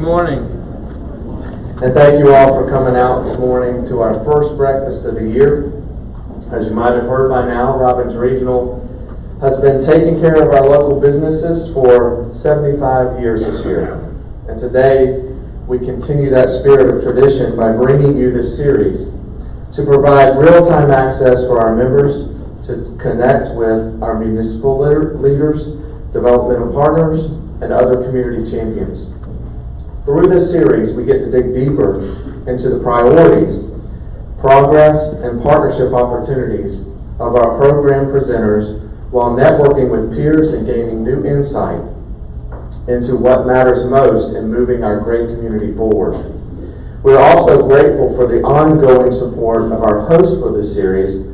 morning. And thank you all for coming out this morning to our first breakfast of the year. As you might have heard by now, Robbins Regional has been taking care of our local businesses for 75 years this year. And today, we continue that spirit of tradition by bringing you this series to provide real-time access for our members to connect with our municipal leaders, developmental partners, and other community champions. Through this series, we get to dig deeper into the priorities, progress, and partnership opportunities of our program presenters while networking with peers and gaining new insight into what matters most in moving our great community forward. We're also grateful for the ongoing support of our host for this series,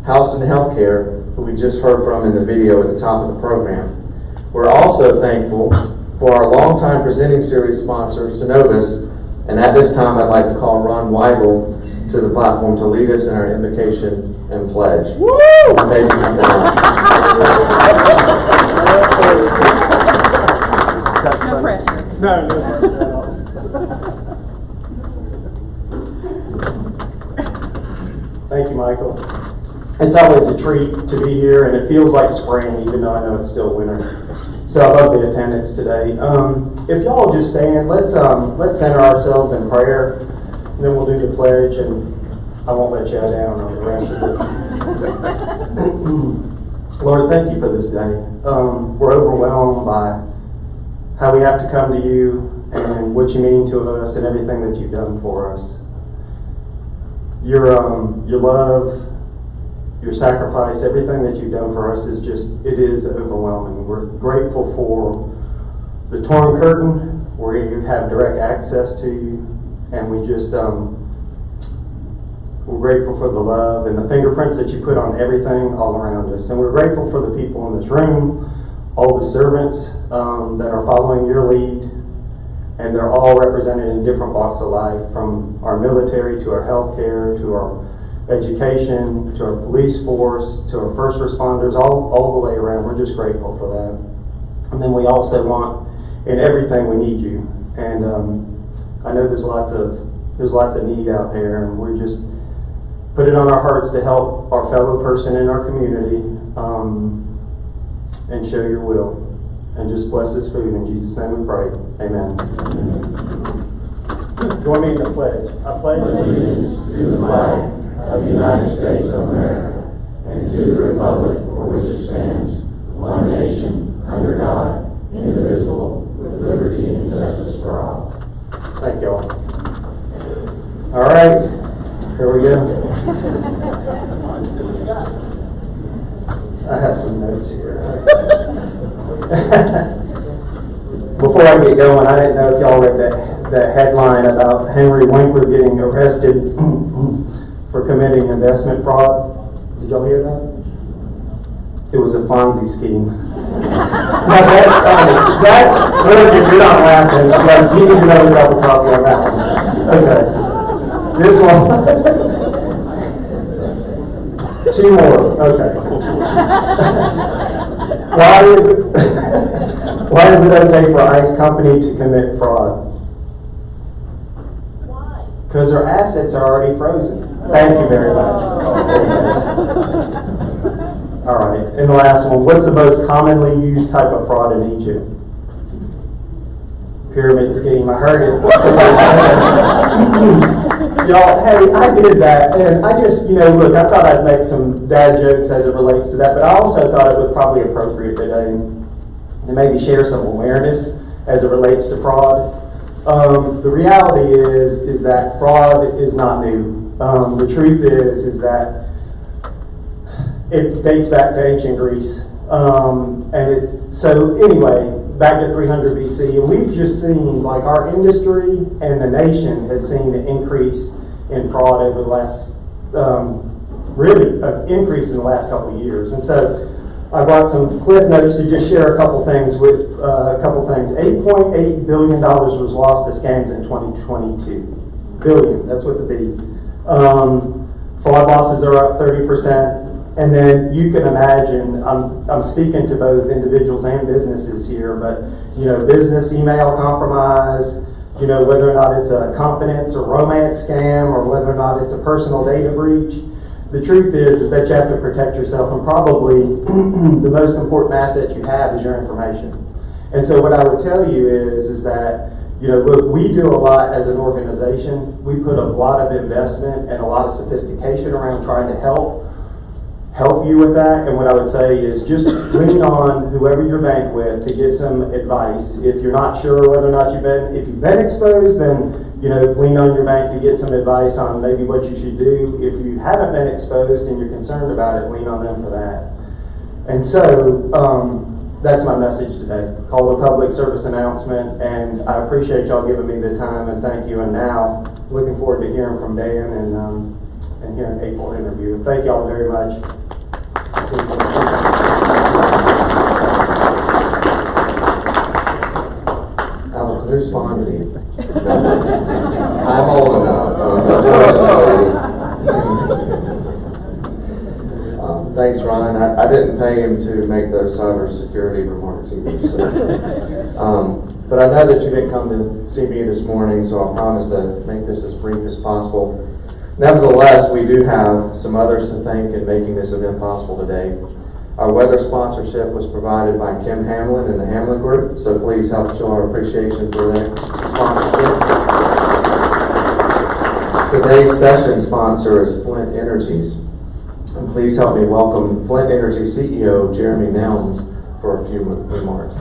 House and Healthcare, who we just heard from in the video at the top of the program. We're also thankful for our longtime presenting series sponsor, Synovus, and at this time I'd like to call Ron Weigel to the platform to lead us in our invocation and pledge. Woo! And maybe something else. No pressure. No pressure at all. Thank you, Michael. It's always a treat to be here, and it feels like spring, even though I know it's still winter. So I love the attendance today. If y'all just stand, let's center ourselves in prayer, and then we'll do the pledge, and I won't let you down on the rest of it. Lord, thank you for this day. We're overwhelmed by how we have to come to you and what you mean to us and everything that you've done for us. Your love, your sacrifice, everything that you've done for us is overwhelming. We're grateful for the torn curtain where you have direct access to you, and we're grateful for the love and the fingerprints that you put on everything all around us. And we're grateful for the people in this room, all the servants that are following your lead, and they're all represented in different walks of life, from our military to our healthcare to our education, to our police force, to our first responders, all the way around. We're just grateful for that. And then we also want, in everything, we need you. And I know there's lots of need out there, and we just put it on our hearts to help our fellow person in our community and show your will. And just bless this food. In Jesus' name we pray. Amen. Join me in the pledge. I pledge allegiance to the flag of the United States of America and to the republic for which it stands, one nation, under God, indivisible, with liberty and justice for all. Thank you all. All right, here we go. I have some notes here. Before I get going, I didn't know if y'all read that headline about Henry Winkler getting arrested for committing investment fraud. Did y'all hear that? It was a Ponzi scheme. Now that's good if you're not laughing. Like, you need another cup of coffee on that one. Okay. This one. Two more. Okay. Why is it okay for ICE company to commit fraud? Why? Because their assets are already frozen. Thank you very much. All right, and the last one. What's the most commonly used type of fraud in Egypt? Pyramid scheme. I heard it. Y'all, hey, I did that, and I just, look, I thought I'd make some dad jokes as it relates to that, but I also thought it was probably appropriate today to maybe share some awareness as it relates to fraud. The reality is that fraud is not new. The truth is that it dates back to ancient Greece. Anyway, back to 300 BC, and we've just seen, like, our industry and the nation has seen an increase in fraud over the last, really, an increase in the last couple of years. And so I brought some cliff notes to just share a couple things with $8.8 billion was lost to scams in 2022. Billion, that's with the B. Fraud losses are up 30%. And then you can imagine, I'm speaking to both individuals and businesses here, but business email compromise, whether or not it's a confidence or romance scam or whether or not it's a personal data breach. The truth is that you have to protect yourself, and probably the most important asset you have is your information. And so what I would tell you is that, look, we do a lot as an organization. We put a lot of investment and a lot of sophistication around trying to help you with that. And what I would say is just lean on whoever you're banked with to get some advice. If you're not sure whether or not if you've been exposed, then lean on your bank to get some advice on maybe what you should do. If you haven't been exposed and you're concerned about it, lean on them for that. And so that's my message today. Call a public service announcement, and I appreciate y'all giving me the time, and thank you. And now looking forward to hearing from Dan and hearing April interview. Thank y'all very much. Who's Fonzie? I'm old enough. Unfortunately. Thanks, Ryan. I didn't pay him to make those cybersecurity remarks either. So. But I know that you didn't come to see me this morning, so I promise to make this as brief as possible. Nevertheless, we do have some others to thank in making this event possible today. Our weather sponsorship was provided by Kim Hamlin and the Hamlin Group, so please help show our appreciation for their sponsorship. Today's session sponsor is Flint Energies. And please help me welcome Flint Energy CEO Jeremy Nelms for a few remarks.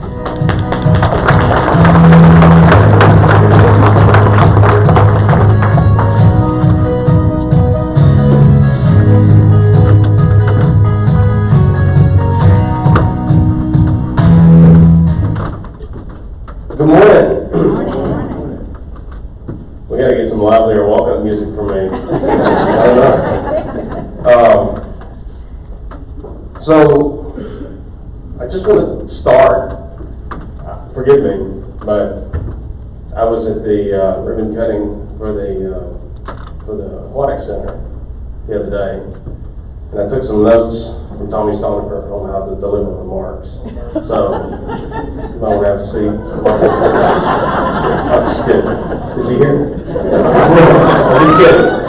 Good morning. We got to get some livelier walk-up music for me. I don't know. So I just wanted to start. Forgive me, but I was at the ribbon cutting for the Aquatic Center the other day, and I took some notes from Tommy Stoneker on how to deliver remarks. So you might want to have a seat. I'm just kidding. Is he here?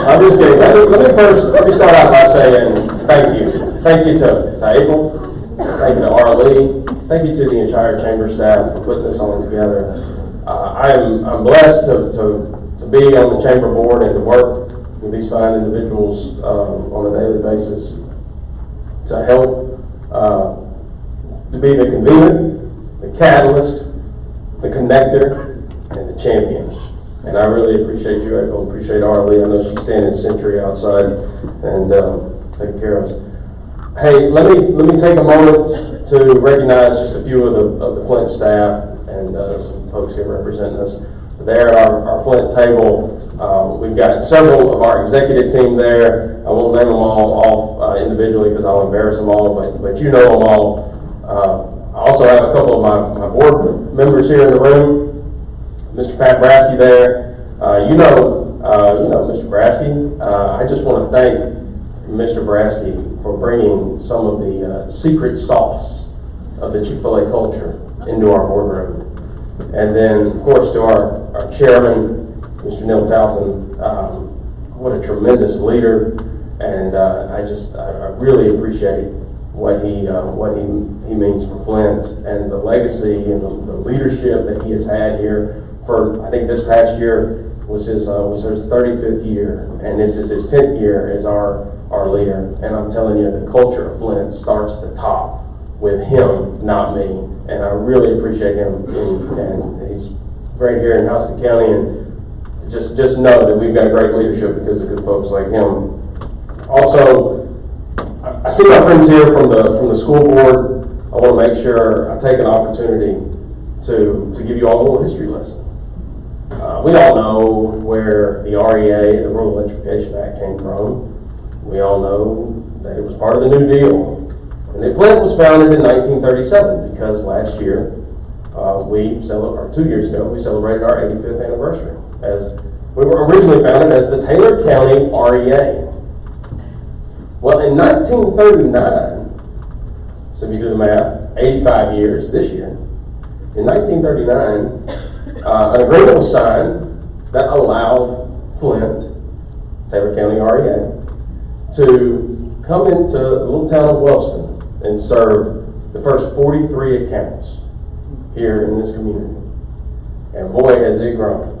I'm just kidding. Let me start out by saying thank you. Thank you to April. Thank you to Arlie. Thank you to the entire chamber staff for putting this on together. I'm blessed to be on the chamber board and to work with these fine individuals on a daily basis to help to be the convener, the catalyst, the connector, and the champion. And I really appreciate you, April. Appreciate Arlie. I know she's standing sentry outside and taking care of us. Hey, let me take a moment to recognize just a few of the Flint staff and some folks here representing us. There at our Flint table, we've got several of our executive team there. I won't name them all off individually because I'll embarrass them all, but you know them all. I also have a couple of my board members here in the room. Mr. Pat Brasky there. You know Mr. Brasky. I just want to thank Mr. Brasky for bringing some of the secret sauce of the Chick-fil-A culture into our boardroom. And then, of course, to our chairman, Mr. Neil Talton. What a tremendous leader, and I really appreciate what he means for Flint and the legacy and the leadership that he has had here. For I think this past year was his 35th year, and this is his 10th year as our leader. And I'm telling you, the culture of Flint starts at the top with him, not me. And I really appreciate him, and he's right here in Houston County. And just know that we've got great leadership because of good folks like him. Also, I see my friends here from the school board. I want to make sure I take an opportunity to give you all a little history lesson. We all know where the REA, the Rural Electrification Act, came from. We all know that it was part of the New Deal. And that Flint was founded in 1937 because last year, 2 years ago, we celebrated our 85th anniversary. As we were originally founded as the Taylor County REA. Well, in 1939, so if you do the math, 85 years this year, in 1939, an agreement was signed that allowed Flint, Taylor County REA, to come into the little town of Wellston and serve the first 43 accounts here in this community. And boy, has it grown.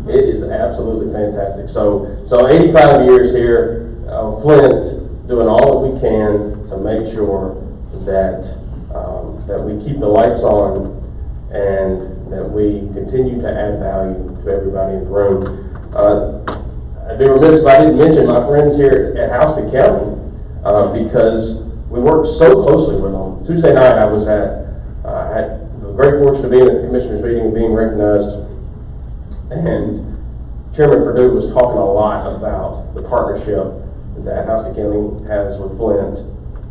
It is absolutely fantastic. So 85 years here, Flint doing all that we can to make sure that that we keep the lights on and that we continue to add value to everybody in the room. I'd be remiss if I didn't mention my friends here at Houston County because we work so closely with them. Tuesday night I was had the great fortune of being at the commissioners meeting and being recognized, and Chairman Perdue was talking a lot about the partnership that Houston County has with Flint,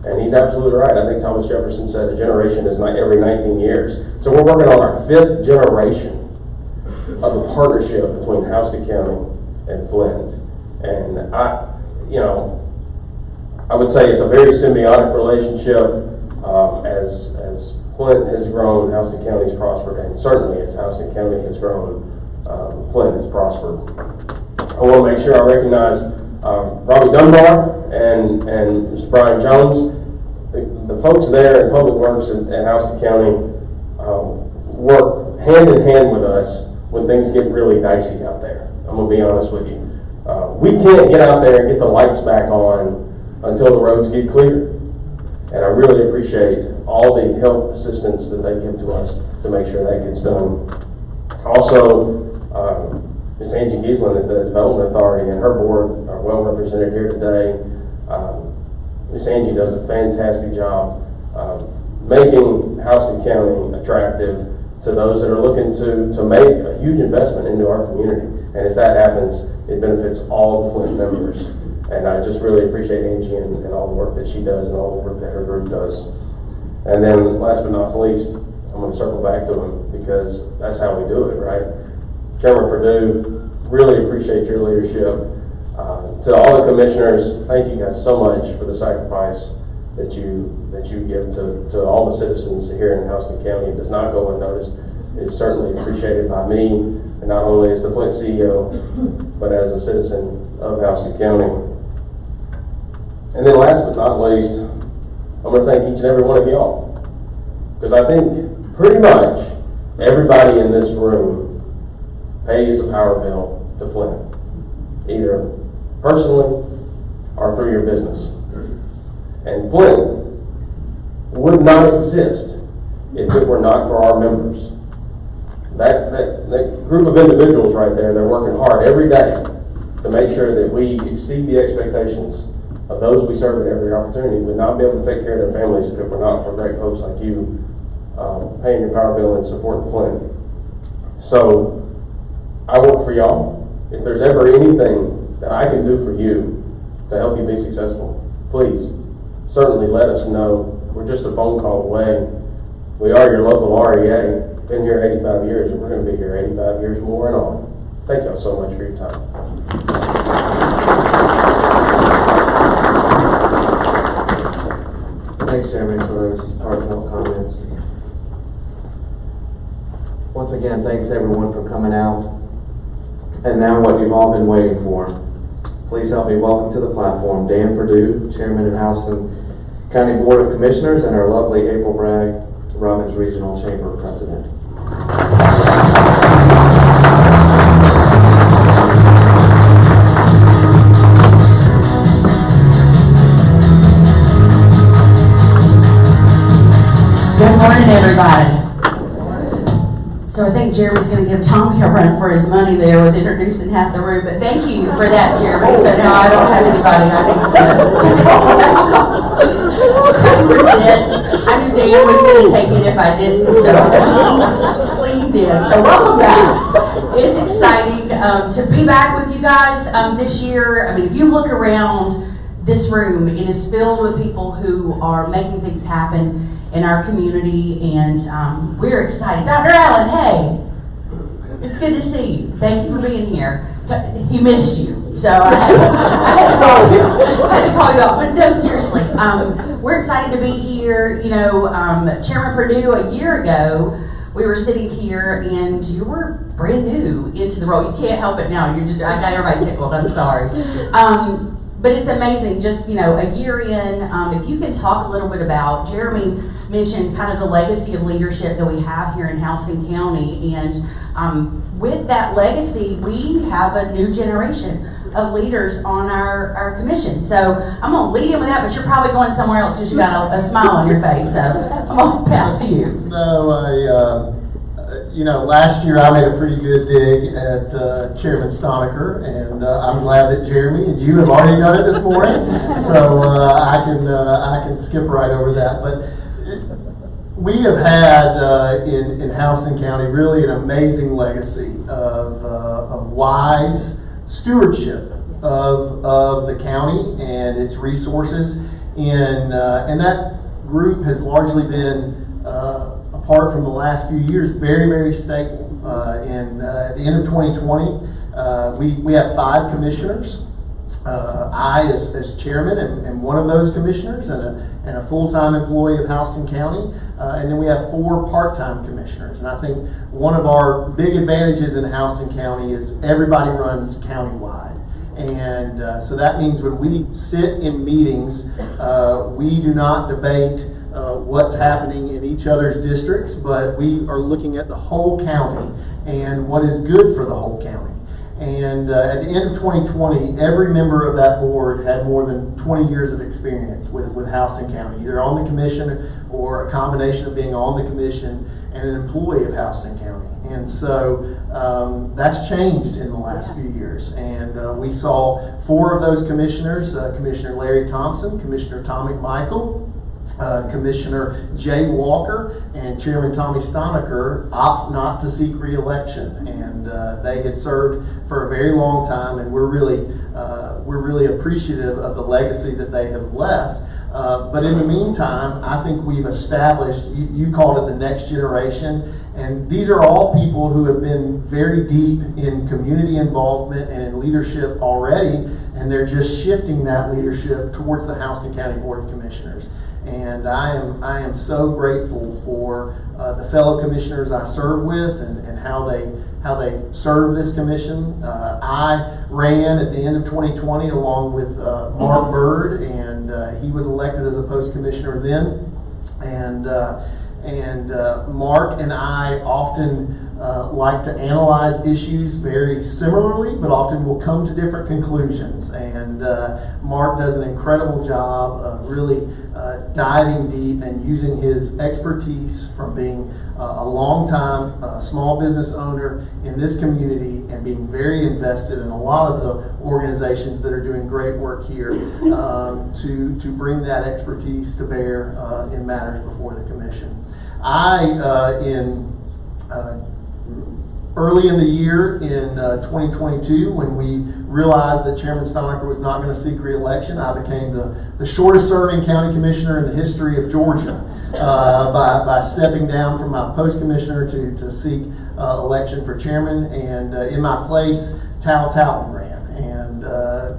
and he's absolutely right. I think Thomas Jefferson said a generation is not every 19 years. So we're working on our 5th generation of the partnership between Houston County and Flint, and I would say it's a very symbiotic relationship. As Flint has grown, Houston County's prospered, and certainly as Houston County has grown, Flint has prospered. I want to make sure I recognize Robbie Dunbar and Mr. Brian Jones. The folks there in Public Works at Houston County work hand in hand with us when things get really dicey out there. I'm going to be honest with you. We can't get out there and get the lights back on until the roads get clear. And I really appreciate all the help, assistance that they give to us to make sure that gets done. Also, Ms. Angie Giesland at the Development Authority and her board are well represented here today. Ms. Angie does a fantastic job making Houston County attractive to those that are looking to make a huge investment into our community. And as that happens, it benefits all the Flint members. And I just really appreciate Angie and all the work that she does and all the work that her group does. And then last but not least, I'm going to circle back to them because that's how we do it, right? Chairman Perdue, really appreciate your leadership. To all the commissioners, thank you guys so much for the sacrifice that you give to all the citizens here in Houston County. It does not go unnoticed. It's certainly appreciated by me, and not only as the Flint CEO, but as a citizen of Houston County. And then last but not least, I'm going to thank each and every one of y'all, because I think pretty much everybody in this room pays a power bill to Flint, either personally or through your business. And Flint would not exist if it were not for our members. That group of individuals right there, they're working hard every day to make sure that we exceed the expectations of those we serve at every opportunity. We would not be able to take care of their families if it were not for great folks like you paying your power bill and supporting Flint. So I work for y'all. If there's ever anything that I can do for you to help you be successful, please certainly let us know. We're just a phone call away. We are your local REA. Been here 85 years, and we're going to be here 85 years more and on. Thank y'all so much for your time. Thanks, Jeremy, for those heartfelt comments. Once again, thanks everyone for coming out. And now what you've all been waiting for. Please help me welcome to the platform Dan Perdue, Chairman of Houston County Board of Commissioners, and our lovely April Bragg, Robbins Regional Chamber President. Good morning, everybody. So I think Jeremy's going to give Tommy a run for his money there with introducing half the room, but thank you for that, Jeremy. So now I don't have anybody I need to call out. I knew Dan was going to take it if I didn't, so he did. So welcome back. It's exciting to be back with you guys this year. I mean, if you look around this room, it is filled with people who are making things happen in our community, and we're excited. Dr. Allen, hey, it's good to see you. Thank you for being here. He missed you, so I had to call you. Out. But no, seriously, we're excited to be here. You know, Chairman Perdue a year ago we were sitting here and you were brand new into the role. You can't help it now. You're just, I got everybody tickled. I'm sorry. But it's amazing, just, a year in, if you could talk a little bit about, Jeremy mentioned kind of the legacy of leadership that we have here in Houston County, and with that legacy, we have a new generation of leaders on our commission. So I'm gonna lead in with that, but you're probably going somewhere else because you got a smile on your face, so I'm gonna pass to you. No, last year I made a pretty good dig at Chairman Stonecker, and I'm glad that Jeremy and you have already done it this morning, so I can skip right over that. But we have had in Houston County really an amazing legacy of wise stewardship of the county and its resources, and that group has largely been apart from the last few years, very, very stable. At the end of 2020, we have 5 commissioners. I as chairman and one of those commissioners and a full-time employee of Houston County. And then we have 4 part-time commissioners. And I think one of our big advantages in Houston County is everybody runs countywide. And so that means when we sit in meetings, we do not debate what's happening in each other's districts, but we are looking at the whole county and what is good for the whole county. And at the end of 2020, every member of that board had more than 20 years of experience with Houston County, either on the commission or a combination of being on the commission and an employee of Houston County. And so that's changed in the last few years. And we saw 4 of those commissioners, Commissioner Larry Thompson, Commissioner Tommy Michael, Commissioner Jay Walker, and Chairman Tommy Stonecker opt not to seek re-election, and they had served for a very long time, and we're really appreciative of the legacy that they have left. But in the meantime, I think we've established, you called it the next generation, and these are all people who have been very deep in community involvement and in leadership already, and they're just shifting that leadership towards the Houston County Board of Commissioners. And I am so grateful for the fellow commissioners I serve with and how they serve this commission. I ran at the end of 2020 along with Mark Bird, and he was elected as a post commissioner then. And Mark and I often like to analyze issues very similarly, but often will come to different conclusions. And Mark does an incredible job of really diving deep and using his expertise from being a long-time small business owner in this community and being very invested in a lot of the organizations that are doing great work here to bring that expertise to bear in matters before the commission. Early in the year in 2022, when we realized that Chairman Stonecker was not going to seek re-election, I became the shortest serving county commissioner in the history of Georgia by stepping down from my post commissioner to seek election for chairman. And in my place, Tal Talton ran. And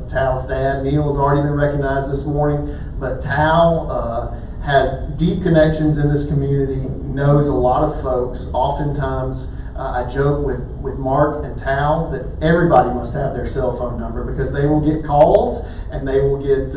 Tal's dad, Neil, has already been recognized this morning, but Tal has deep connections in this community, knows a lot of folks. Oftentimes, I joke with Mark and Tal that everybody must have their cell phone number because they will get calls and they will get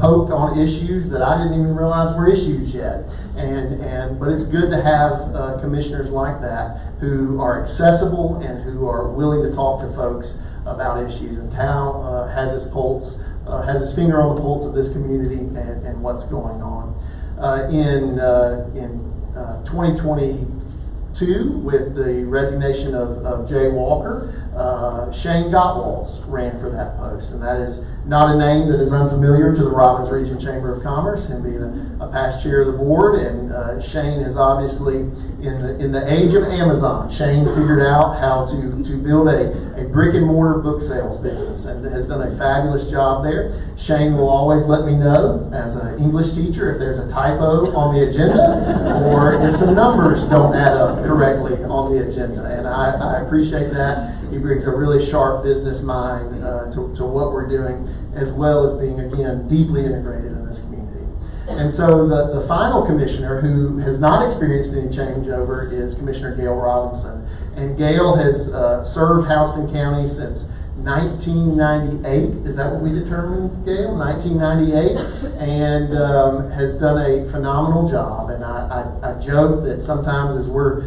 poked on issues that I didn't even realize were issues yet. But it's good to have commissioners like that who are accessible and who are willing to talk to folks about issues. And Tal has his pulse, has his finger on the pulse of this community and what's going on. In 2022, with the resignation of Jay Walker, Shane Gottwals ran for that post, and that is not a name that is unfamiliar to the Robbins Region Chamber of Commerce, him being a past chair of the board. And Shane is obviously in the age of Amazon. Shane figured out how to build a brick and mortar book sales business and has done a fabulous job there. Shane will always let me know as an English teacher if there's a typo on the agenda or if some numbers don't add up correctly on the agenda, and I appreciate that. He brings a really sharp business mind to what we're doing, as well as being, again, deeply integrated in this community. And so the final commissioner who has not experienced any changeover is Commissioner Gail Robinson. And Gail has served Houston County since 1998. Is that what we determined, Gail? 1998, and has done a phenomenal job. And I joke that sometimes as we're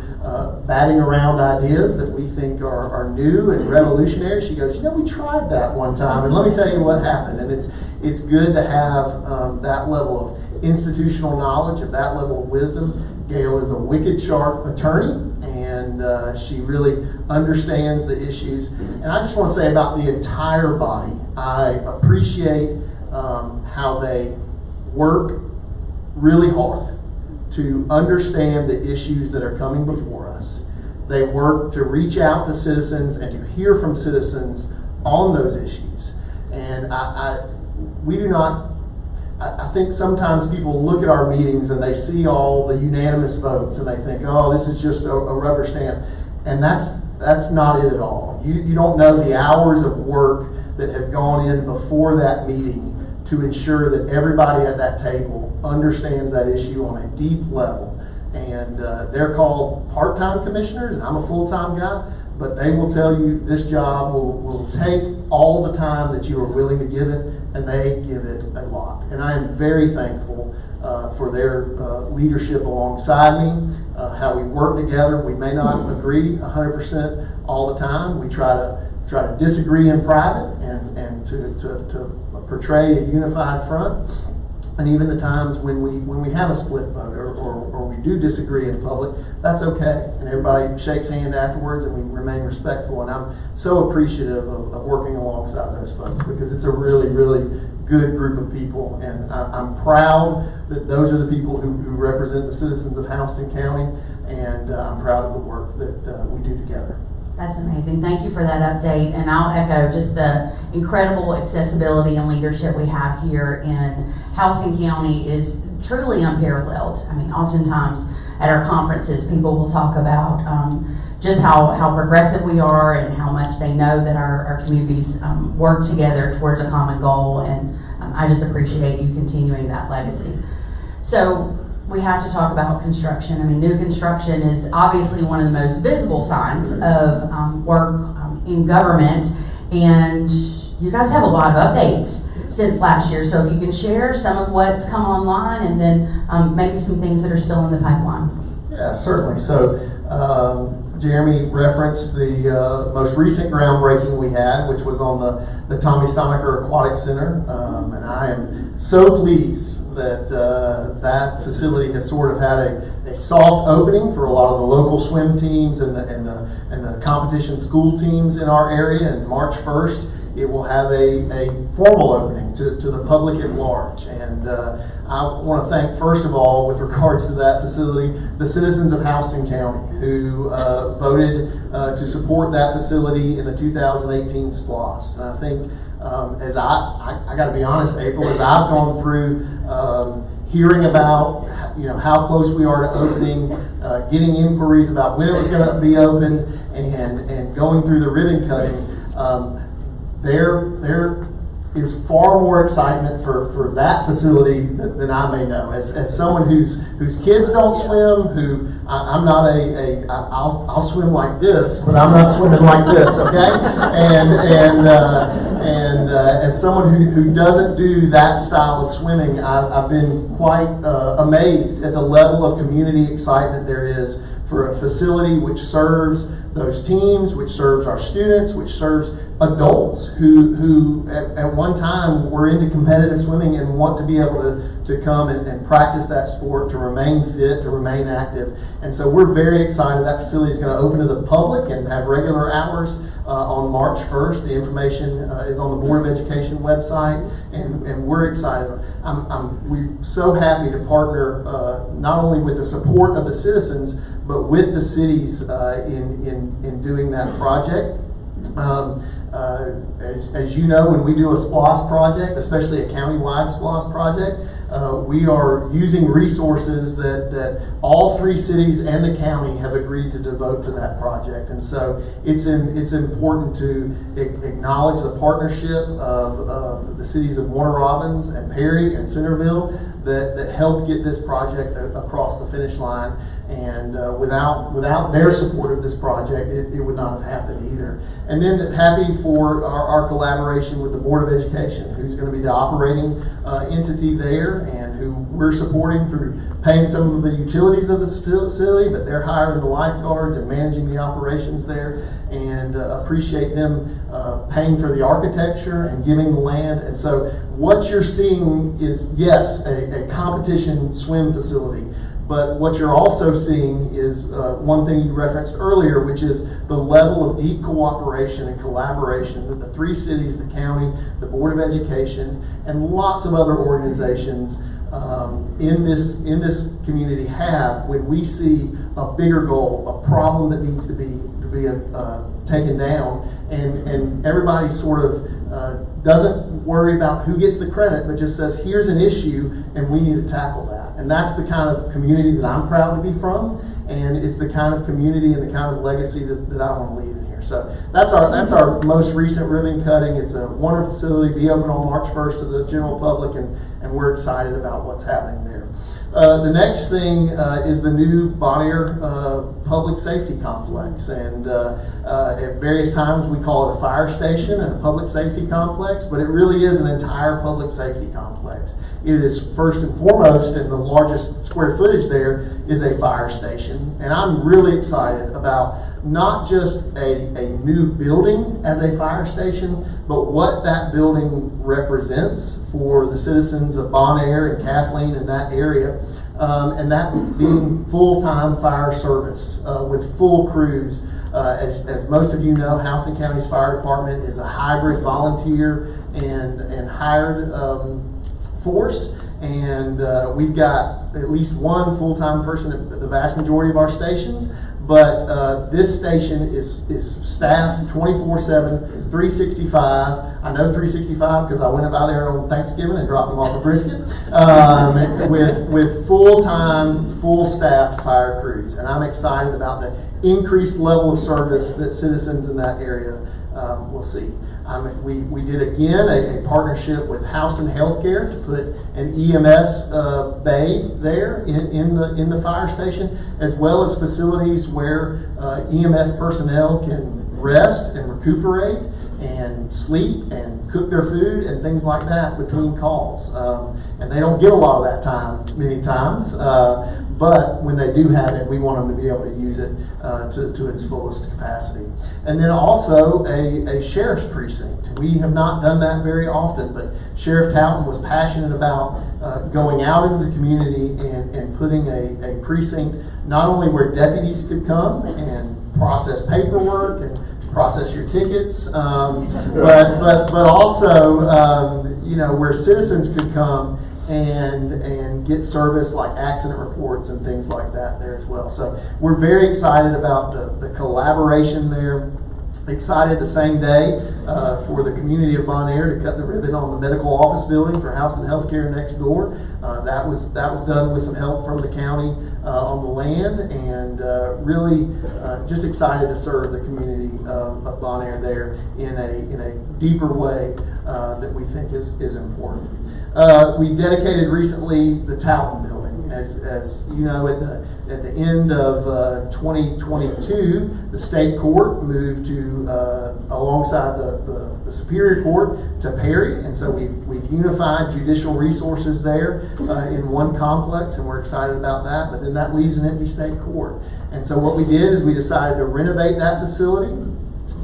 batting around ideas that we think are new and revolutionary, she goes, we tried that one time, and let me tell you what happened. And it's good to have that level of institutional knowledge, of that level of wisdom. Gail is a wicked sharp attorney, and she really understands the issues. And I just want to say about the entire body, I appreciate how they work really hard to understand the issues that are coming before us. They work to reach out to citizens and to hear from citizens on those issues. And I think sometimes people look at our meetings and they see all the unanimous votes and they think, oh, this is just a rubber stamp. And that's not it at all. You don't know the hours of work that have gone in before that meeting to ensure that everybody at that table understands that issue on a deep level. And they're called part-time commissioners, and I'm a full-time guy, but they will tell you this job will take all the time that you are willing to give it, and they give it a lot. And I am very thankful for their leadership alongside me, how we work together. We may not agree 100% all the time. We try to disagree in private and to portray a unified front. And even the times when we have a split vote or we do disagree in public, that's okay. And everybody shakes hands afterwards and we remain respectful. And I'm so appreciative of working alongside those folks because it's a really, really good group of people. And I'm proud that those are the people who represent the citizens of Houston County. And I'm proud of the work that we do together. That's amazing. Thank you for that update. And I'll echo just the incredible accessibility and leadership we have here in Houston County is truly unparalleled. I mean, oftentimes at our conferences, people will talk about just how progressive we are and how much they know that our communities work together towards a common goal. And I just appreciate you continuing that legacy. So we have to talk about construction. I mean, new construction is obviously one of the most visible signs of work in government, and you guys have a lot of updates since last year. So if you can share some of what's come online and then maybe some things that are still in the pipeline. Yeah, certainly. So Jeremy referenced the most recent groundbreaking we had, which was on the Tommy Stonecker Aquatic Center, and I am so pleased that that facility has sort of had a soft opening for a lot of the local swim teams and the competition school teams in our area. And March 1st, it will have a formal opening to the public at large. And I want to thank, first of all, with regards to that facility, the citizens of Houston County who voted to support that facility in the 2018 SPLOST. And I think as I got to be honest, April, as I've gone through hearing about how close we are to opening, getting inquiries about when it was going to be open, and going through the ribbon cutting, there is far more excitement for that facility than I may know. As someone whose kids don't swim, who I'm not I'll swim like this, but I'm not swimming like this, okay? And as someone who doesn't do that style of swimming, I've been quite amazed at the level of community excitement there is for a facility which serves those teams, which serves our students, which serves adults who at one time were into competitive swimming and want to be able to come and practice that sport, to remain fit, to remain active. And so we're very excited. That facility is going to open to the public and have regular hours on March 1st. The information is on the Board of Education website, and we're excited. We're so happy to partner not only with the support of the citizens, but with the cities in doing that project. As you know, when we do a SPLOST project, especially a county-wide SPLOST project, we are using resources that all 3 cities and the county have agreed to devote to that project. And so it's important to acknowledge the partnership of the cities of Warner Robins and Perry and Centerville that helped get this project across the finish line. And without their support of this project, it would not have happened either. And then happy for our collaboration with the Board of Education, who's going to be the operating entity there, and who we're supporting through paying some of the utilities of the facility, but they're hiring the lifeguards and managing the operations there, and appreciate them paying for the architecture and giving the land. And so what you're seeing is, yes, a competition swim facility. But what you're also seeing is one thing you referenced earlier, which is the level of deep cooperation and collaboration that the 3 cities, the county, the Board of Education, and lots of other organizations in this community have when we see a bigger goal, a problem that needs to be taken down, and everybody sort of doesn't worry about who gets the credit, but just says, here's an issue and we need to tackle that. And that's the kind of community that I'm proud to be from, and it's the kind of community and the kind of legacy that I want to leave in here. So that's our most recent ribbon cutting. It's a wonderful facility, be open on March 1st to the general public, and we're excited about what's happening there. The next thing is the new Bonaire Public Safety Complex, and at various times we call it a fire station and a public safety complex, but it really is an entire public safety complex. It is first and foremost, and the largest square footage there is a fire station, and I'm really excited about not just a new building as a fire station, but what that building represents for the citizens of Bonaire and Kathleen and that area, and that being full-time fire service with full crews. As most of you know, Houston County's fire department is a hybrid volunteer and hired force, and we've got at least one full-time person at the vast majority of our stations. But this station is staffed 24/7, 365. I know 365 because I went by there on Thanksgiving and dropped them off a brisket with full-time, full-staffed fire crews. And I'm excited about the increased level of service that citizens in that area will see. We did again a partnership with Houston Healthcare to put an EMS bay there in the fire station, as well as facilities where EMS personnel can rest and recuperate and sleep and cook their food and things like that between calls. And they don't get a lot of that time many times, but when they do have it, we want them to be able to use it to its fullest capacity. And then also a sheriff's precinct. We have not done that very often, but Sheriff Towton was passionate about going out into the community and putting a precinct not only where deputies could come and process paperwork and process your tickets, but also where citizens could come and get service like accident reports and things like that there as well. So we're very excited about the collaboration there. Excited the same day for the community of Bonaire to cut the ribbon on the medical office building for Houston Healthcare next door. That was done with some help from the county on the land, and really just excited to serve the community of Bonaire there in a deeper way that we think is important. We dedicated recently the Towton building. As you know, at the end of 2022, the state court moved to alongside the Superior Court to Perry, and so we've unified judicial resources there in one complex, and we're excited about that. But then that leaves an empty state court, and so what we did is we decided to renovate that facility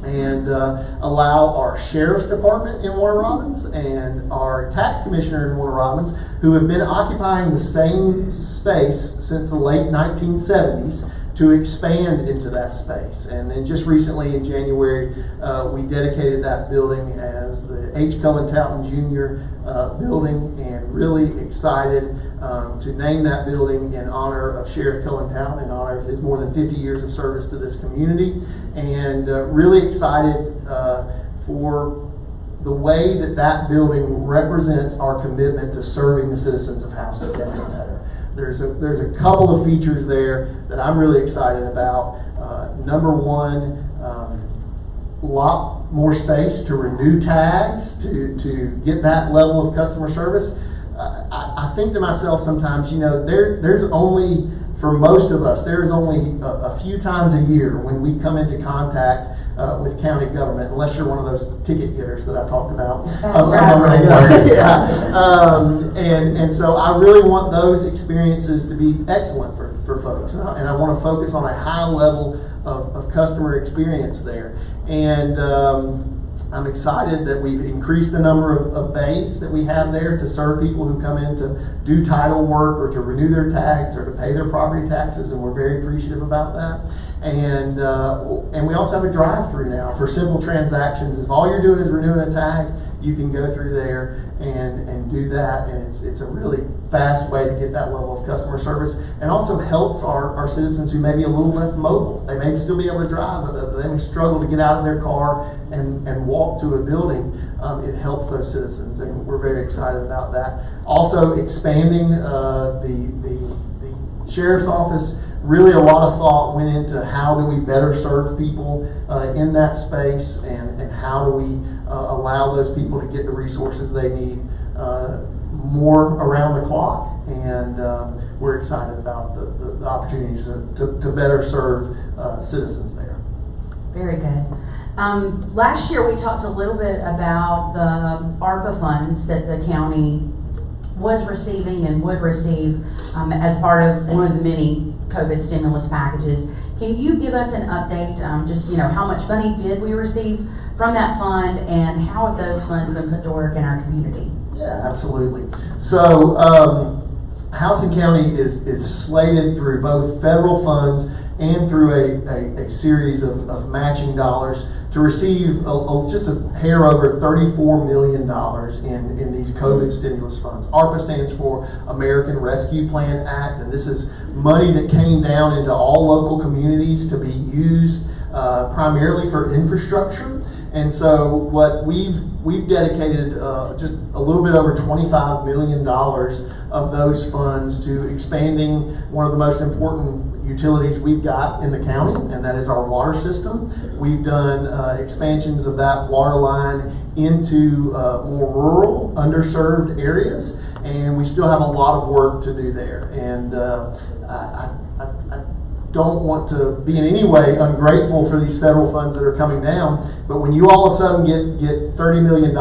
and allow our sheriff's department in Warner Robins and our tax commissioner in Warner Robins, who have been occupying the same space since the late 1970s, to expand into that space. And then just recently in January, we dedicated that building as the H. Cullen Towton Jr. Building, and really excited to name that building in honor of Sheriff Cullentown, in honor of his more than 50 years of service to this community, and really excited for the way that that building represents our commitment to serving the citizens of Houston County better. There's a couple of features there that I'm really excited about. Number one, lot more space to renew tags, to get that level of customer service. I think to myself sometimes, there's only, for most of us, there's only a few times a year when we come into contact with county government, unless you're one of those ticket getters that I talked about. And so I really want those experiences to be excellent for folks, and I want to focus on a high level of customer experience there. And I'm excited that we've increased the number of bays that we have there to serve people who come in to do title work or to renew their tags or to pay their property taxes, and we're very appreciative about that. And we also have a drive-through now for simple transactions. If all you're doing is renewing a tag, you can go through there and do that, and it's a really fast way to get that level of customer service, and also helps our citizens who may be a little less mobile. They may still be able to drive, but they may struggle to get out of their car and walk to a building. It helps those citizens, and we're very excited about that. Also, expanding the sheriff's office. Really, a lot of thought went into how do we better serve people in that space, and how do we allow those people to get the resources they need more around the clock. And we're excited about the opportunities to better serve citizens there. Very good. Last year we talked a little bit about the ARPA funds that the county was receiving and would receive as part of one of the many COVID stimulus packages. Can you give us an update, how much money did we receive from that fund, and how have those funds been put to work in our community? Yeah, absolutely. So Houston County is slated through both federal funds and through a series of matching dollars to receive just a hair over $34 million in these COVID stimulus funds. ARPA stands for American Rescue Plan Act, and this is money that came down into all local communities to be used primarily for infrastructure. And so what we've dedicated just a little bit over $25 million of those funds to expanding one of the most important utilities we've got in the county, and that is our water system. We've done expansions of that water line into more rural, underserved areas, and we still have a lot of work to do there. And I don't want to be in any way ungrateful for these federal funds that are coming down, but when you all of a sudden get $30 million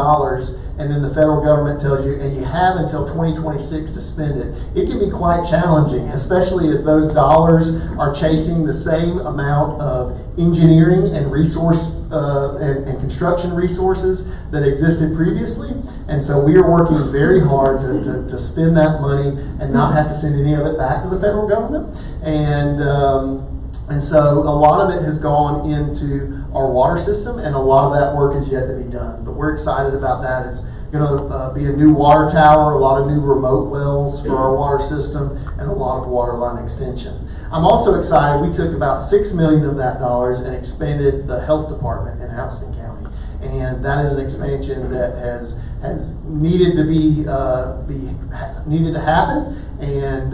and then the federal government tells you, and you have until 2026 to spend it, it can be quite challenging, especially as those dollars are chasing the same amount of engineering and resource and construction resources that existed previously. And so we are working very hard to spend that money and not have to send any of it back to the federal government. And so a lot of it has gone into our water system, and a lot of that work is yet to be done. But we're excited about that. It's going to be a new water tower, a lot of new remote wells for our water system, and a lot of water line extension. I'm also excited. We took about $6 million of that dollars and expanded the health department in Houston County, and that is an expansion that has needed to needed to happen. And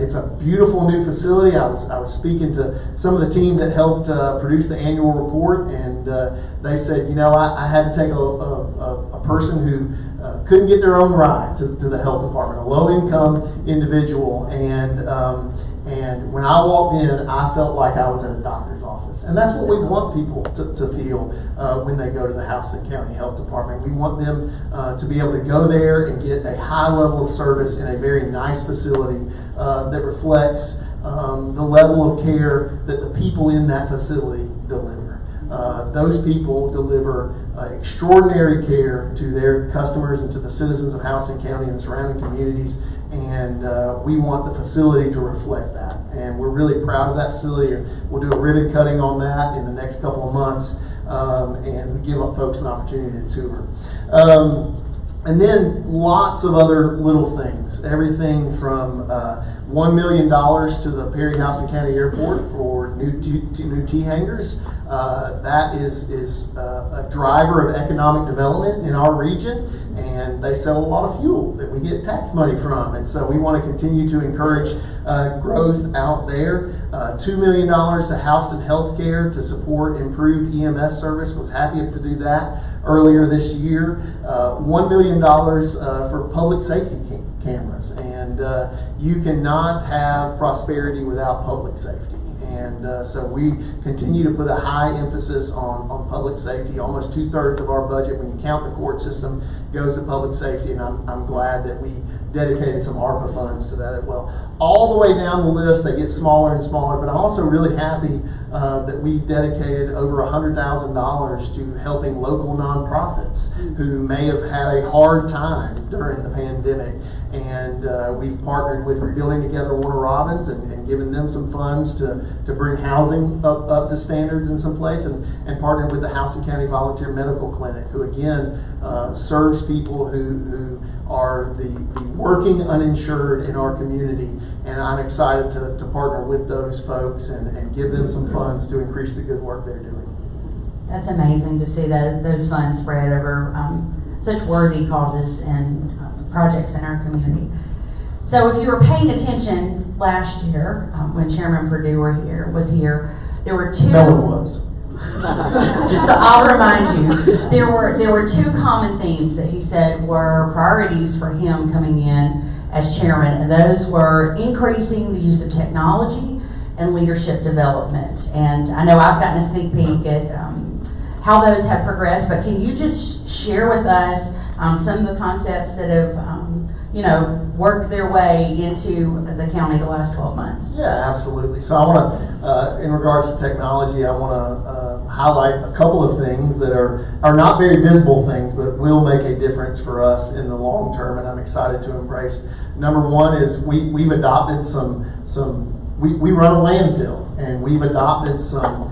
it's a beautiful new facility. I was speaking to some of the team that helped produce the annual report, and they said, I had to take a person who couldn't get their own ride to the health department, a low-income individual, and when I walked in, I felt like I was in a doctor's office. And that's what we want people to feel when they go to the Houston County Health Department. We want them to be able to go there and get a high level of service in a very nice facility that reflects the level of care that the people in that facility deliver. Those people deliver extraordinary care to their customers and to the citizens of Houston County and the surrounding communities, and we want the facility to reflect that. And we're really proud of that facility. We'll do a ribbon cutting on that in the next couple of months, and give folks an opportunity to tour. And then lots of other little things, everything from $1 million to the Perry House and County Airport for new T hangars. That is a driver of economic development in our region, and they sell a lot of fuel that we get tax money from. And so we want to continue to encourage growth out there. $2 million to Houston Healthcare to support improved EMS service. Was happy to do that earlier this year. $1 million for public safety cameras. And you cannot have prosperity without public safety. And so we continue to put a high emphasis on public safety. Almost 2/3 of our budget, when you count the court system, goes to public safety. And I'm glad that we dedicated some ARPA funds to that as well. All the way down the list, they get smaller and smaller, but I'm also really happy that we've dedicated over $100,000 to helping local nonprofits who may have had a hard time during the pandemic. And we've partnered with Rebuilding Together Warner Robins and given them some funds to bring housing up to standards in some place, and partnered with the Houston County Volunteer Medical Clinic, who again serves people who are the working uninsured in our community. And I'm excited to partner with those folks and give them some funds to increase the good work they're doing. That's amazing to see those funds spread over such worthy causes and projects in our community. So if you were paying attention last year, when Chairman Perdue was here, there were two. No one was. So I'll remind you, there were two common themes that he said were priorities for him coming in as chairman, and those were increasing the use of technology and leadership development. And I know I've gotten a sneak peek at how those have progressed, but can you just share with us some of the concepts that have worked their way into the county the last 12 months? Yeah, absolutely. So I want to, in regards to technology, I want to highlight a couple of things that are not very visible things, but will make a difference for us in the long term, and I'm excited to embrace. Number one is we've adopted we run a landfill, and we've adopted some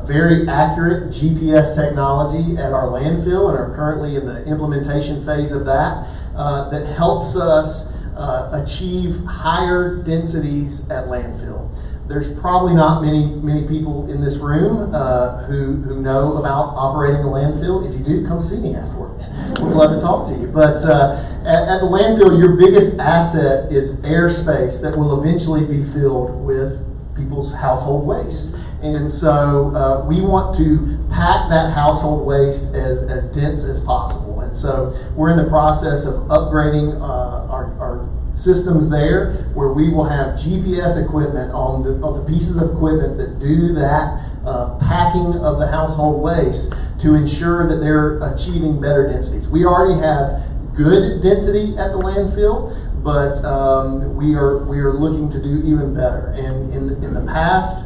very accurate GPS technology at our landfill and are currently in the implementation phase of that helps us achieve higher densities at landfill. There's probably not many people in this room who know about operating a landfill. If you do, come see me afterwards. We'd love to talk to you. But at the landfill, your biggest asset is airspace that will eventually be filled with people's household waste. And so we want to pack that household waste as dense as possible. And so we're in the process of upgrading our systems there, where we will have GPS equipment on the pieces of equipment that do that packing of the household waste to ensure that they're achieving better densities. We already have good density at the landfill, but we are looking to do even better. And in the past,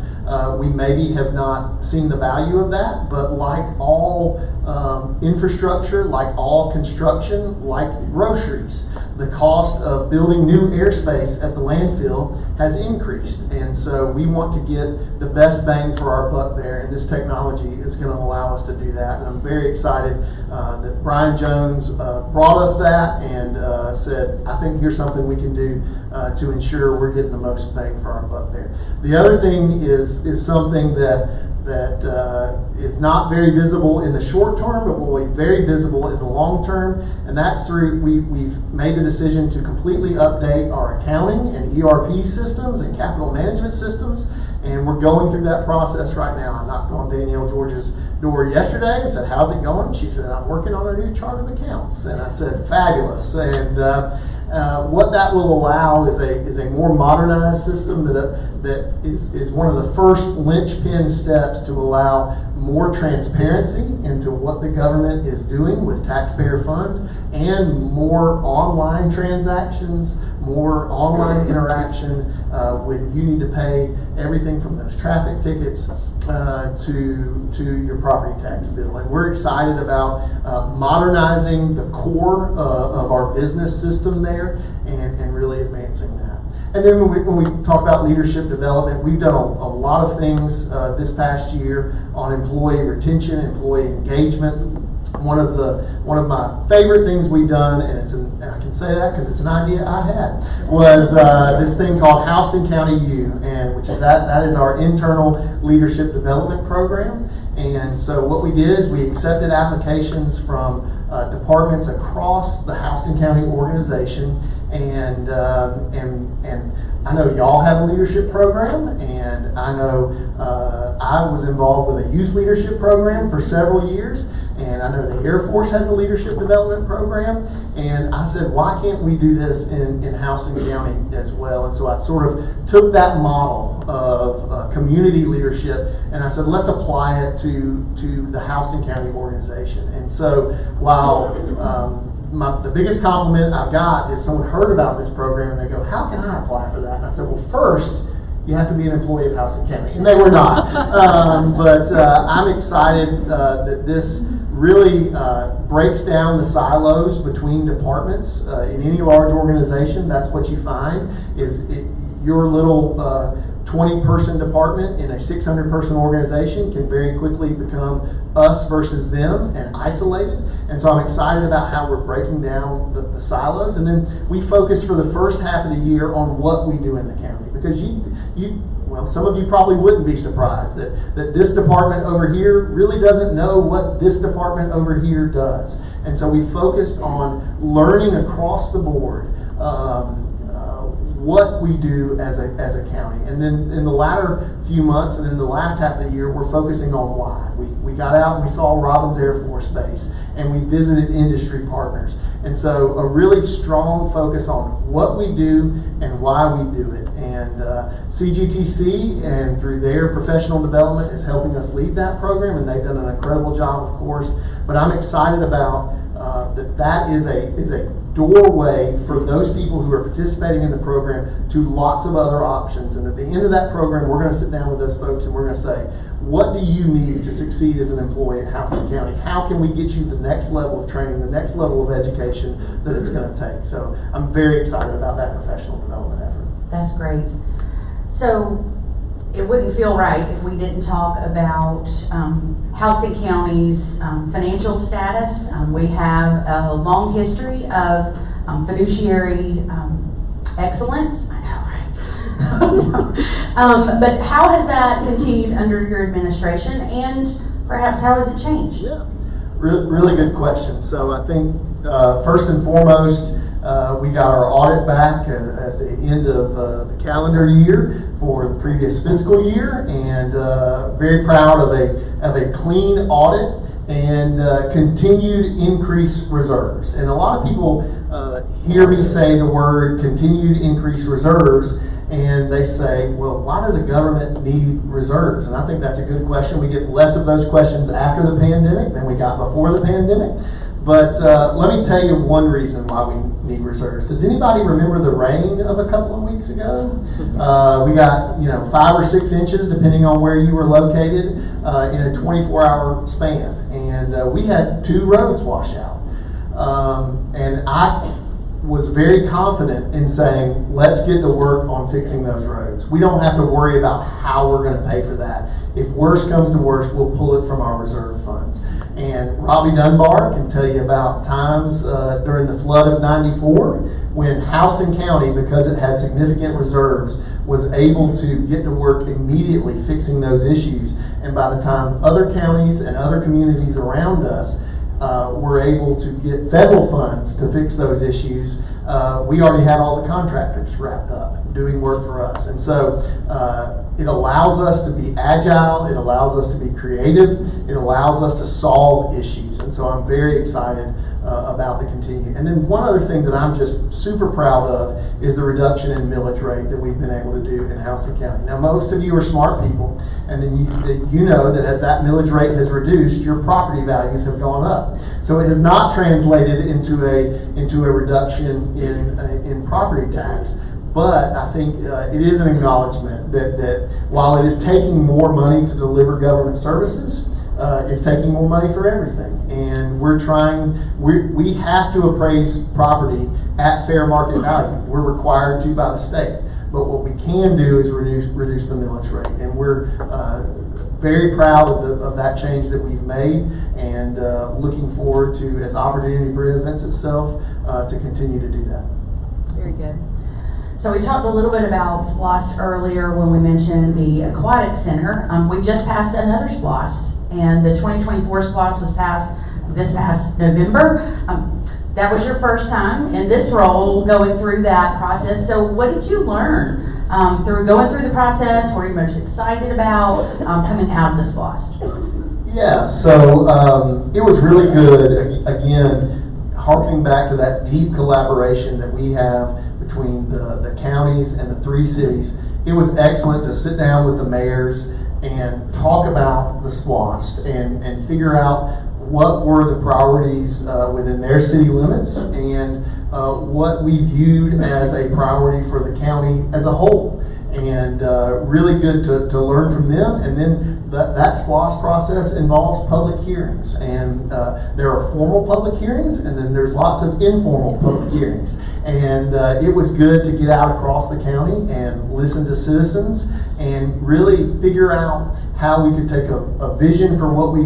we maybe have not seen the value of that, but like all infrastructure, like all construction, like groceries, the cost of building new airspace at the landfill has increased. And so we want to get the best bang for our buck there, and this technology is going to allow us to do that. And I'm very excited that Brian Jones brought us that and said, I think here's something we can do to ensure we're getting the most bang for our buck there. The other thing is something that is not very visible in the short term, but will be very visible in the long term, and that's through we've made the decision to completely update our accounting and ERP systems and capital management systems, and we're going through that process right now. I knocked on Danielle George's door yesterday and said, how's it going? She said, I'm working on a new chart of accounts, and I said, fabulous. And what that will allow is a more modernized system that is one of the first linchpin steps to allow more transparency into what the government is doing with taxpayer funds, and more online transactions, more online interaction when you need to pay everything from those traffic tickets to your property tax bill. And we're excited about modernizing the core of our business system there and really advancing that. And then when we talk about leadership development, we've done a lot of things this past year on employee retention, employee engagement. one of my favorite things we've done, and I can say that because it's an idea I had, was this thing called Houston County U, and which is that is our internal leadership development program. And so what we did is we accepted applications from departments across the Houston County organization, and I know y'all have a leadership program, and I know I was involved with a youth leadership program for several years, and I know the Air Force has a leadership development program, and I said, why can't we do this in Houston County as well? And so I sort of took that model of community leadership, and I said, let's apply it to the Houston County organization. And so while the biggest compliment I've got is someone heard about this program and they go, how can I apply for that? And I said, well, first, you have to be an employee of Houston County. And they were not. But I'm excited that this really breaks down the silos between departments. In any large organization, that's what you find, is your little 20-person department in a 600-person organization can very quickly become us versus them and isolated. And so I'm excited about how we're breaking down the silos. And then we focus for the first half of the year on what we do in the county. Because well, some of you probably wouldn't be surprised that this department over here really doesn't know what this department over here does. And so we focused on learning across the board what we do as a county. And then in the latter few months and in the last half of the year, we're focusing on why. We got out and we saw Robbins Air Force Base, and we visited industry partners. And so a really strong focus on what we do and why we do it. And CGTC, and through their professional development, is helping us lead that program, and they've done an incredible job, of course. But I'm excited about that is a doorway for those people who are participating in the program to lots of other options. And at the end of that program, we're going to sit down with those folks and we're going to say, what do you need to succeed as an employee at Houston County? How can we get you the next level of training, the next level of education that it's going to take? So I'm very excited about that professional development effort. That's great. So it wouldn't feel right if we didn't talk about Houston County's financial status. We have a long history of fiduciary excellence. I know, right? But how has that continued under your administration, and perhaps how has it changed? Yeah, really good question. So I think first and foremost, we got our audit back at the end of the calendar year for the previous fiscal year, and very proud of a clean audit and continued increased reserves. And a lot of people hear me say the word continued increased reserves, and they say, well, why does a government need reserves? And I think that's a good question. We get less of those questions after the pandemic than we got before the pandemic. But let me tell you one reason why we need reserves. Does anybody remember the rain of a couple of weeks ago? We got 5 or 6 inches, depending on where you were located, in a 24-hour span, and we had 2 roads wash out. And I was very confident in saying, let's get to work on fixing those roads. We don't have to worry about how we're going to pay for that. If worse comes to worse, we'll pull it from our reserve funds. And Robbie Dunbar can tell you about times during the flood of '94 when Houston County, because it had significant reserves, was able to get to work immediately fixing those issues. And by the time other counties and other communities around us were able to get federal funds to fix those issues, we already had all the contractors wrapped up doing work for us. And so it allows us to be agile, it allows us to be creative, it allows us to solve issues. And so I'm very excited about the continued. And then one other thing that I'm just super proud of is the reduction in millage rate that we've been able to do in Houston County. Now, most of you are smart people, and then you know that as that millage rate has reduced, your property values have gone up. So it has not translated into a reduction in property tax. But I think it is an acknowledgement that while it is taking more money to deliver government services, it's taking more money for everything. And we have to appraise property at fair market value. We're required to by the state. But what we can do is reduce the millage rate. And we're very proud of that change that we've made, and looking forward to, as opportunity presents itself, to continue to do that. Very good. So we talked a little bit about SPLOST earlier when we mentioned the Aquatic Center. We just passed another SPLOST, and the 2024 SPLOST was passed this past November. That was your first time in this role going through that process. So what did you learn through going through the process? What are you most excited about coming out of the SPLOST? Yeah, so it was really good. Again, harkening back to that deep collaboration that we have between the counties and the 3 cities, it was excellent to sit down with the mayors and talk about the SPLOST and figure out what were the priorities within their city limits, and what we viewed as a priority for the county as a whole. And really good to learn from them. And then that SPLOST process involves public hearings. And there are formal public hearings, and then there's lots of informal public hearings. And it was good to get out across the county and listen to citizens and really figure out how we could take a vision for what we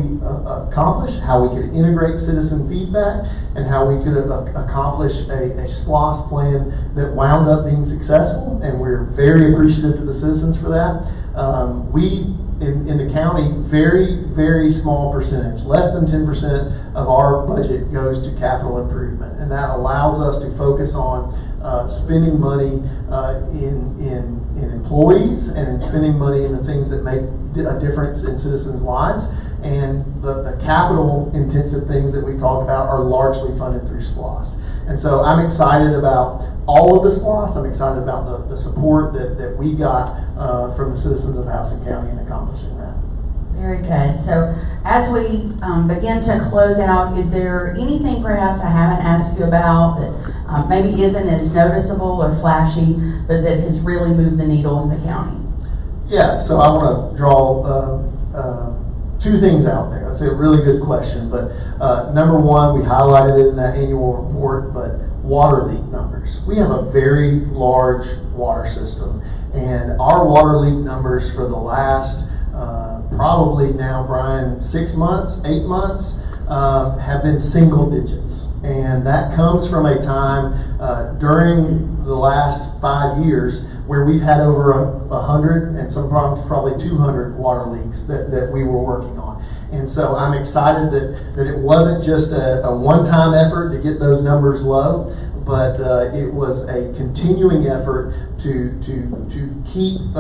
accomplish, how we could integrate citizen feedback, and how we could accomplish a SPLOST plan that wound up being successful. And we're very appreciative to the citizens for that. We, in the county, very small percentage, less than 10% of our budget goes to capital improvement. And that allows us to focus on spending money in employees, and in spending money in the things that make a difference in citizens' lives. And the capital intensive things that we talk about are largely funded through SPLOST. And so I'm excited about all of the SPLOST. I'm excited about the support that we got from the citizens of Housing County in accomplishing that. Very good. So as we begin to close out, is there anything perhaps I haven't asked you about that maybe isn't as noticeable or flashy, but that has really moved the needle in the county? Yeah, so I want to draw 2 things out there. That's a really good question, but number one, we highlighted it in that annual report, but water leak numbers. We have a very large water system, and our water leak numbers for the last probably now, Brian, 6 months, 8 months, have been single digits. And that comes from a time during the last 5 years where we've had over 100 and some problems, probably 200 water leaks that we were working on. And so I'm excited that it wasn't just a one-time effort to get those numbers low, but it was a continuing effort to keep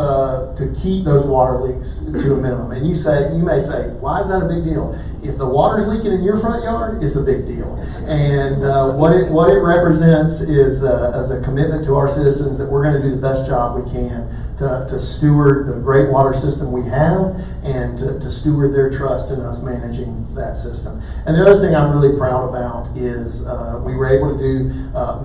those water leaks to a minimum. And you may say, why is that a big deal? If the water's leaking in your front yard, it's a big deal. And what it represents is as a commitment to our citizens that we're going to do the best job we can to steward the great water system we have, and to steward their trust in us managing that system. And the other thing I'm really proud about is we were able to do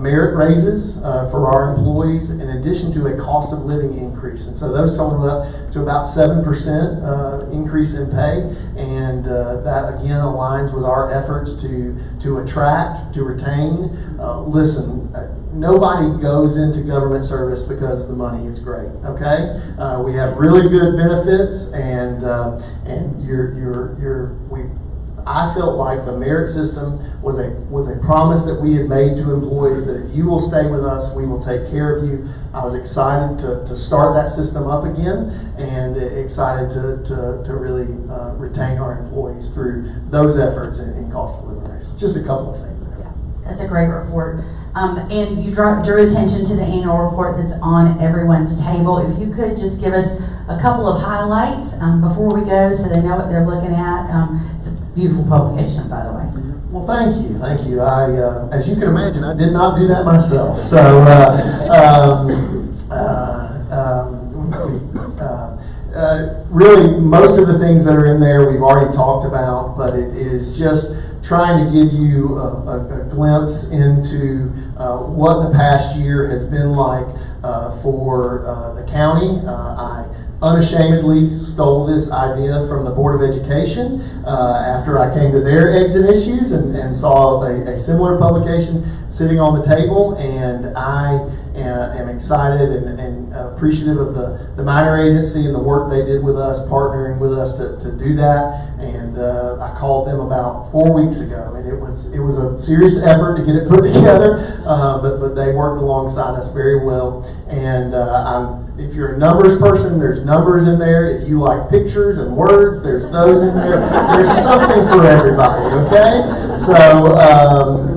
merit raises for our employees in addition to a cost of living increase. And so those totaled up to about 7% increase in pay, and that again aligns with our efforts to attract, to retain. Listen, nobody goes into government service because the money is great. Okay, we have really good benefits, and I felt like the merit system was a promise that we had made to employees that if you will stay with us, we will take care of you. I was excited to start that system up again, and excited to really retain our employees through those efforts in cost of living raise. Just a couple of things there. Yeah, that's a great report. And you drew attention to the annual report that's on everyone's table. If you could just give us a couple of highlights before we go, so they know what they're looking at. It's a beautiful publication, by the way. Well, thank you. I, as you can imagine, I did not do that myself. So, really, most of the things that are in there we've already talked about, but it is just trying to give you a glimpse into what the past year has been like for the county. I unashamedly stole this idea from the Board of Education after I came to their exit issues and saw a similar publication sitting on the table, and I am excited and appreciative of the minor agency and the work they did with us, partnering with us to do that. And I called them about 4 weeks ago, and it was a serious effort to get it put together, but they worked alongside us very well. And if you're a numbers person, there's numbers in there. If you like pictures and words, there's those in there. There's something for everybody, okay? So,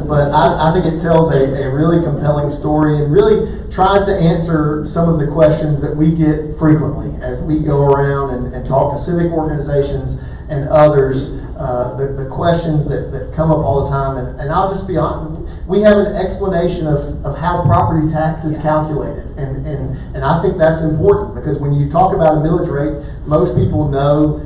but I think it tells a really compelling story and really tries to answer some of the questions that we get frequently as we go around and talk to civic organizations and others, the questions that come up all the time. And I'll just be honest, we have an explanation of how property tax is calculated. And I think that's important, because when you talk about a millage rate, most people know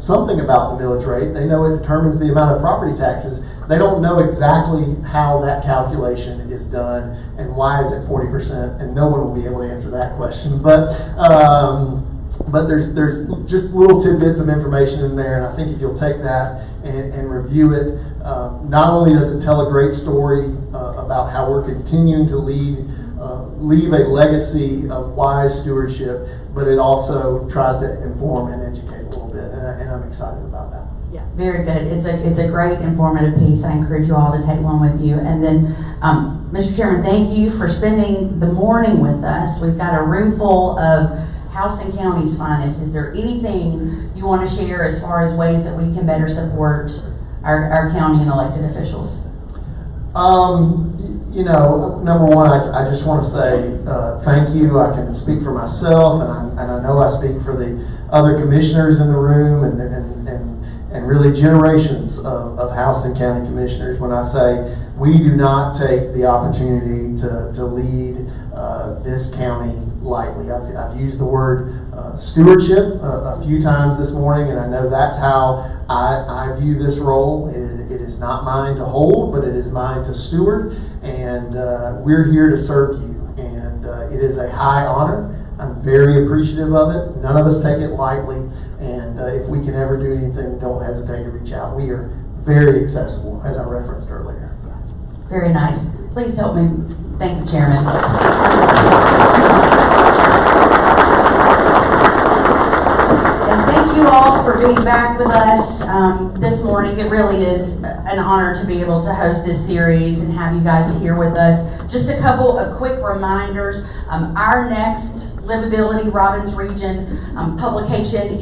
something about the millage rate. They know it determines the amount of property taxes. They don't know exactly how that calculation is done and why is it 40%, and no one will be able to answer that question. But there's just little tidbits of information in there, and I think if you'll take that and review it, not only does it tell a great story about how we're continuing to leave a legacy of wise stewardship, but it also tries to inform and educate a little bit, and I'm excited about that. Yeah, very good. It's a great informative piece. I encourage you all to take one with you. And then, Mr. Chairman, thank you for spending the morning with us. We've got a room full of House and County's finest. Is there anything you want to share as far as ways that we can better support our county and elected officials? Number one, I just want to say thank you. I can speak for myself, and I know I speak for the other commissioners in the room, and really generations of House and County commissioners when I say we do not take the opportunity to lead this county lightly. I've used the word stewardship a few times this morning, and I know that's how I view this role. It is not mine to hold, but it is mine to steward, and we're here to serve you, and it is a high honor. I'm very appreciative of it. None of us take it lightly, and if we can ever do anything, don't hesitate to reach out. We are very accessible, as I referenced earlier. Very nice. Please help me thank the chairman. And thank you all for being back with us this morning. It really is an honor to be able to host this series and have you guys here with us. Just a couple of quick reminders. Our next Livability Robbins Region publication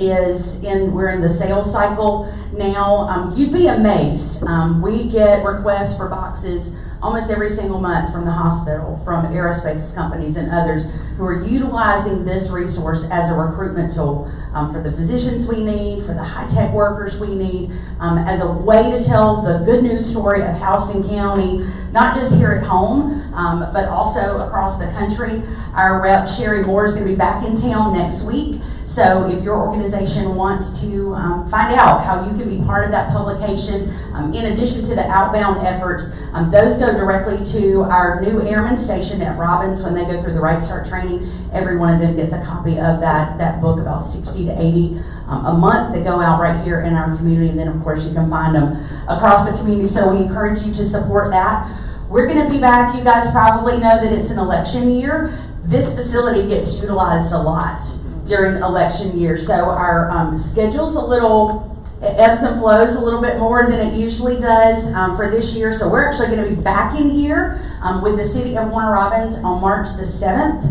we're in the sales cycle now. You'd be amazed. We get requests for boxes almost every single month from the hospital, from aerospace companies and others who are utilizing this resource as a recruitment tool for the physicians we need, for the high-tech workers we need, as a way to tell the good news story of House and County, not just here at home, but also across the country. Our rep, Sherry Moore, is going to be back in town next week. So if your organization wants to find out how you can be part of that publication, in addition to the outbound efforts, those go directly to our new airman station at Robbins. When they go through the Right Start training, every one of them gets a copy of that book, about 60 to 80 a month, that go out right here in our community. And then, of course, you can find them across the community. So we encourage you to support that. We're going to be back. You guys probably know that it's an election year. This facility gets utilized a lot during election year. So our schedule's a little, it ebbs and flows a little bit more than it usually does for this year. So we're actually going to be back in here with the city of Warner Robins on March the 7th,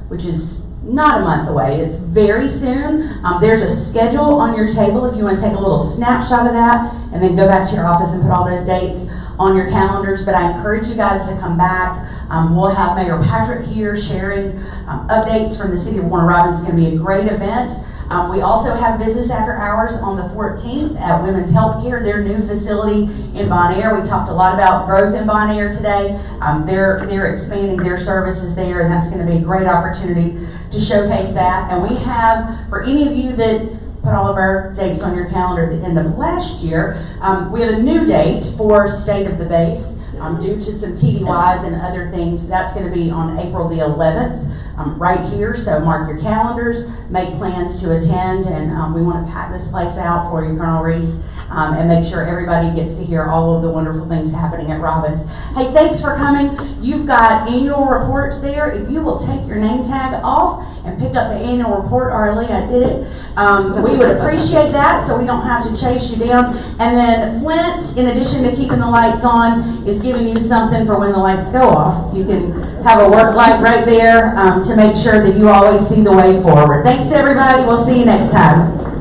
which is not a month away. It's very soon. There's a schedule on your table if you want to take a little snapshot of that and then go back to your office and put all those dates on your calendars. But I encourage you guys to come back. We'll have Mayor Patrick here sharing updates from the city of Warner Robins. It's going to be a great event. We also have business after hours on the 14th at Women's Healthcare, their new facility in Bon Air. We talked a lot about growth in Bon Air today. They're expanding their services there, and that's going to be a great opportunity to showcase that. And we have, for any of you that put all of our dates on your calendar at the end of last year, we have a new date for State of the Base. Due to some TDYs and other things, that's going to be on April the 11th. right here, so mark your calendars, make plans to attend, and we want to pack this place out for you, Colonel Reese, and make sure everybody gets to hear all of the wonderful things happening at Robbins. Hey, thanks for coming. You've got annual reports there. If you will take your name tag off and pick up the annual report, Arlie, I did it. We would appreciate that, so we don't have to chase you down. And then Flint, in addition to keeping the lights on, is giving you something for when the lights go off. You can have a work light right there to make sure that you always see the way forward. Thanks, everybody. We'll see you next time.